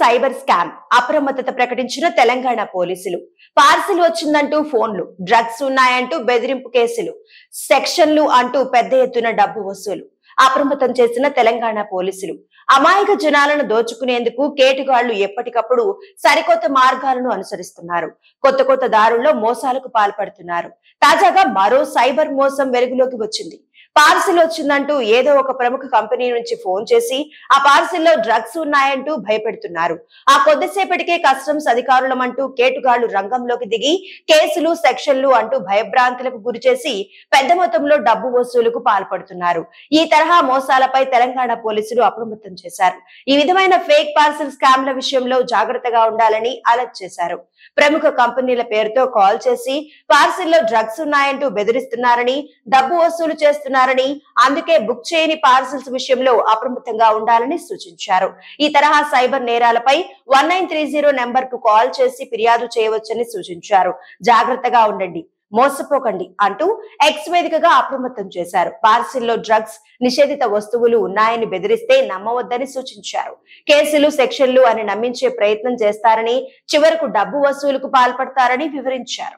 Cyber scam అప్రమత్తత ప్రకటించిన తెలంగాణ పోలీసులు. Parcel వచ్చిందంటూ ఫోన్లు, డ్రగ్స్ ఉన్నాయంటూ బెదిరింపు కేసులు, సెక్షన్లు అంటూ పెద్ద ఎత్తున డబ్బు వసూలు. అప్రమత్తం చేసిన తెలంగాణ పోలీసులు అమాయక జనాలను దోచుకునేందుకు కేటుగాళ్లు ఎప్పటికప్పుడు సరికొత్త మార్గాలను అనుసరిస్తున్నారు. కొత్త కొత్త దారుల్లో మోసాలకు పాల్పడుతున్నారు. తాజాగా మరో సైబర్ మోసం వెలుగులోకి వచ్చింది. పార్సిల్ వచ్చిందంటూ ఏదో ఒక ప్రముఖ కంపెనీ నుంచి ఫోన్ చేసి ఆ పార్సిల్లో డ్రగ్స్ ఉన్నాయంటూ భయపెడుతున్నారు. ఆ కొద్దిసేపటికే కస్టమ్స్ అధికారులమంటూ కేటుగాళ్లు రంగంలోకి దిగి కేసులు, సెక్షన్లు అంటూ భయభ్రాంతులకు గురిచేసి పెద్ద మొత్తంలో డబ్బు వసూలుకు పాల్పడుతున్నారు. ఈ తరహా మోసాలపై తెలంగాణ పోలీసులు అప్రమత్తం చేశారు. ఈ విధమైన ఫేక్ పార్సిల్ స్కామ్ల విషయంలో జాగ్రత్తగా ఉండాలని అలర్ట్ చేశారు. ప్రముఖ కంపెనీల పేరుతో కాల్ చేసి పార్సిల్లో డ్రగ్స్ ఉన్నాయంటూ బెదిరిస్తున్నారని, డబ్బు వసూలు చేస్తున్నారని, అందుకే బుక్ చేయని పార్సిల్స్ విషయంలో అప్రమత్తంగా ఉండాలని సూచించారు. ఈ తరహా సైబర్ నేరాలపై 1930 నెంబర్ కు కాల్ చేసి ఫిర్యాదు చేయవచ్చని సూచించారు. జాగ్రత్తగా ఉండండి, మోసపోకండి అంటూ ఎక్స్ వేదికగా అప్రమత్తం చేశారు. పార్సిల్లో డ్రగ్స్, నిషేధిత వస్తువులు ఉన్నాయని బెదిరిస్తే నమ్మవద్దని సూచించారు. కేసులు, సెక్షన్లు అని నమ్మించే ప్రయత్నం చేస్తారని, చివరకు డబ్బు వసూలుకు పాల్పడతారని వివరించారు.